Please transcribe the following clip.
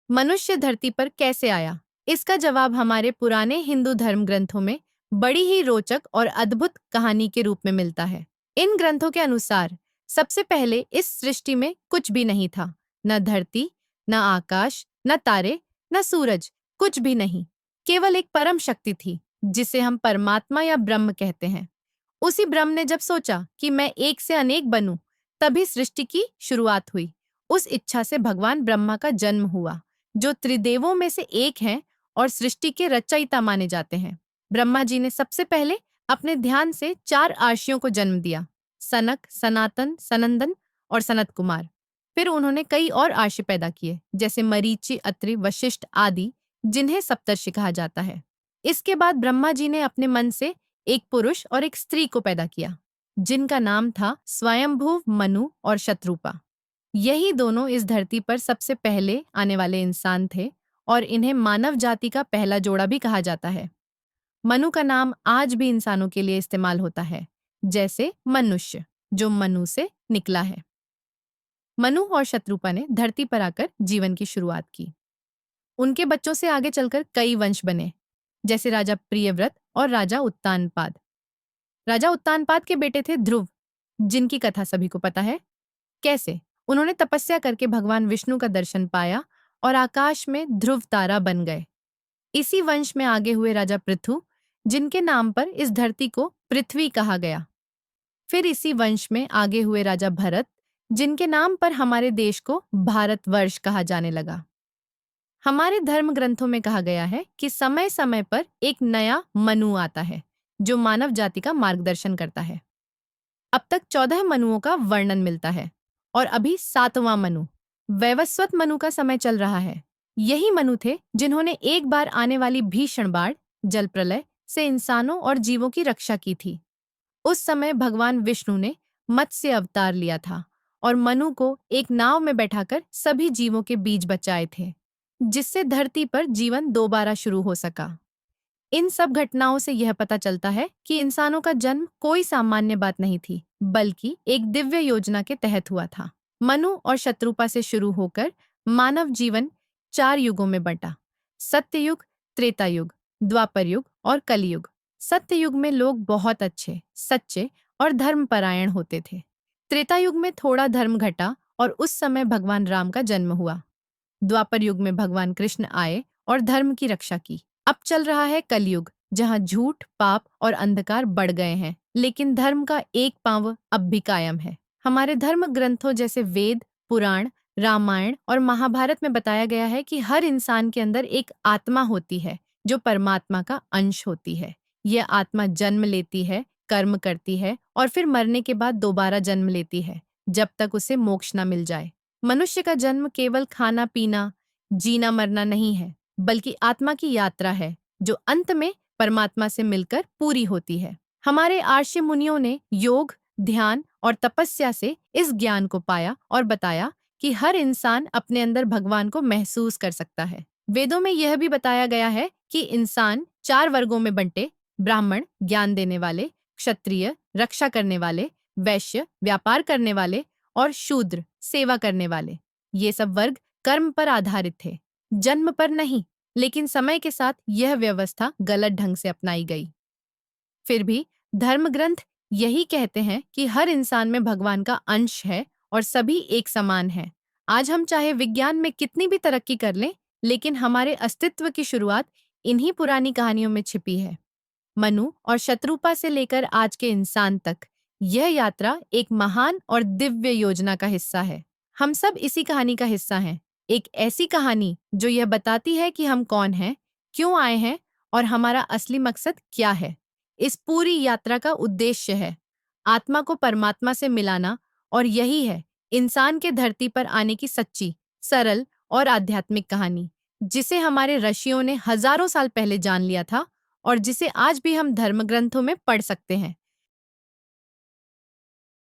मनुष्य धरती पर कैसे आया? इसका जवाब हमारे पुराने हिंदू धर्म ग्रंथों में बड़ी ही रोचक और अद्भुत कहानी के रूप में मिलता है। इन ग्रंथों के अनुसार सबसे पहले इस सृष्टि में कुछ भी नहीं था। न धरती, न आकाश, न तारे, न सूरज, कुछ भी नहीं। केवल एक परम शक्ति थी जिसे हम परमात्मा या ब्रह्म कहते हैं। उसी ब्रह्म ने जब सोचा कि मैं एक से अनेक बनूं, तभी सृष्टि की शुरुआत हुई। उस इच्छा से भगवान ब्रह्मा का जन्म हुआ, जो त्रिदेवों में से एक हैं और सृष्टि के रचयिता माने जाते हैं। ब्रह्मा जी ने सबसे पहले अपने ध्यान से 4 आर्षियों को जन्म दिया: सनक, सनातन, सनंदन और सनत कुमार। फिर उन्होंने कई और आर्षि पैदा किए, जैसे मरीचि, अत्रि, वशिष्ठ आदि, जिन्हें सप्तर्षि कहा जाता है। इसके बाद ब्रह्मा जी ने अपने मन से एक पुरुष और एक स्त्री को पैदा किया, जिनका नाम था स्वयंभू, मनु और शत्रुपा। यही दोनों इस धरती पर सबसे पहले आने वाले इंसान थे और इन्हें मानव जाति का पहला जोड़ा भी कहा जाता है। मनु का नाम आज भी इंसानों के लिए इस्तेमाल होता है, जैसे मनुष्य, जो मनु से निकला है। मनु और शत्रुपा ने धरती पर आकर जीवन की शुरुआत की। उनके बच्चों से आगे चलकर कई वंश बने, जैसे राजा प्रियव्रत और राजा उत्तानपाद। राजा उत्तानपाद के बेटे थे ध्रुव, जिनकी कथा सभी को पता है। कैसे उन्होंने तपस्या करके भगवान विष्णु का दर्शन पाया और आकाश में ध्रुव तारा बन गए। इसी वंश में आगे हुए राजा पृथु, जिनके नाम पर इस धरती को पृथ्वी कहा गया। फिर इसी वंश में आगे हुए राजा भरत, जिनके नाम पर हमारे देश को भारतवर्ष कहा जाने लगा। हमारे धर्म ग्रंथों में कहा गया है कि समय समय पर एक नया मनु आता है, जो मानव जाति का मार्गदर्शन करता है। अब तक 14 मनुओं का वर्णन मिलता है और अभी 7वां मनु, वैवस्वत मनु का समय चल रहा है। यही मनु थे जिन्होंने एक बार आने वाली भीषण बाढ़, जल प्रलय से इंसानों और जीवों की रक्षा की थी। उस समय भगवान विष्णु ने मत्स्य अवतार लिया था और मनु को एक नाव में बैठाकर सभी जीवों के बीज बचाए थे, जिससे धरती पर जीवन दोबारा शुरू हो सका। इन सब घटनाओं से यह पता चलता है कि इंसानों का जन्म कोई सामान्य बात नहीं थी, बल्कि एक दिव्य योजना के तहत हुआ था। मनु और शत्रुपा से शुरू होकर मानव जीवन 4 युगों में बंटा: सत्ययुग, त्रेता युग, द्वापर युग और कलयुग। सत्य युग में लोग बहुत अच्छे, सच्चे और धर्मपरायण होते थे। त्रेता युग में थोड़ा धर्म घटा और उस समय भगवान राम का जन्म हुआ। द्वापर युग में भगवान कृष्ण आए और धर्म की रक्षा की। अब चल रहा है कलयुग, जहां झूठ, पाप और अंधकार बढ़ गए हैं, लेकिन धर्म का एक पांव अब भी कायम है। हमारे धर्म ग्रंथों जैसे वेद, पुराण, रामायण और महाभारत में बताया गया है कि हर इंसान के अंदर एक आत्मा होती है, जो परमात्मा का अंश होती है। यह आत्मा जन्म लेती है, कर्म करती है और फिर मरने के बाद दोबारा जन्म लेती है, जब तक उसे मोक्ष न मिल जाए। मनुष्य का जन्म केवल खाना पीना, जीना मरना नहीं है, बल्कि आत्मा की यात्रा है, जो अंत में परमात्मा से मिलकर पूरी होती है। हमारे आर्षि मुनियों ने योग, ध्यान और तपस्या से इस ज्ञान को पाया और बताया कि हर इंसान अपने अंदर भगवान को महसूस कर सकता है। वेदों में यह भी बताया गया है कि इंसान 4 वर्गों में बंटे: ब्राह्मण, ज्ञान देने वाले; क्षत्रिय, रक्षा करने वाले; वैश्य, व्यापार करने वाले; और शूद्र, सेवा करने वाले। ये सब वर्ग कर्म पर आधारित थे, जन्म पर नहीं। लेकिन समय के साथ यह व्यवस्था गलत ढंग से अपनाई गई। फिर भी धर्म ग्रंथ यही कहते हैं कि हर इंसान में भगवान का अंश है और सभी एक समान हैं। आज हम चाहे विज्ञान में कितनी भी तरक्की कर लें, लेकिन हमारे अस्तित्व की शुरुआत इन्हीं पुरानी कहानियों में छिपी है। मनु और शत्रुपा से लेकर आज के इंसान तक यह यात्रा एक महान और दिव्य योजना का हिस्सा है। हम सब इसी कहानी का हिस्सा हैं। एक ऐसी कहानी जो यह बताती है कि हम कौन हैं, क्यों आए हैं और हमारा असली मकसद क्या है। इस पूरी यात्रा का उद्देश्य है आत्मा को परमात्मा से मिलाना, और यही है इंसान के धरती पर आने की सच्ची, सरल और आध्यात्मिक कहानी, जिसे हमारे ऋषियों ने हजारों साल पहले जान लिया था और जिसे आज भी हम धर्म ग्रंथों में पढ़ सकते हैं।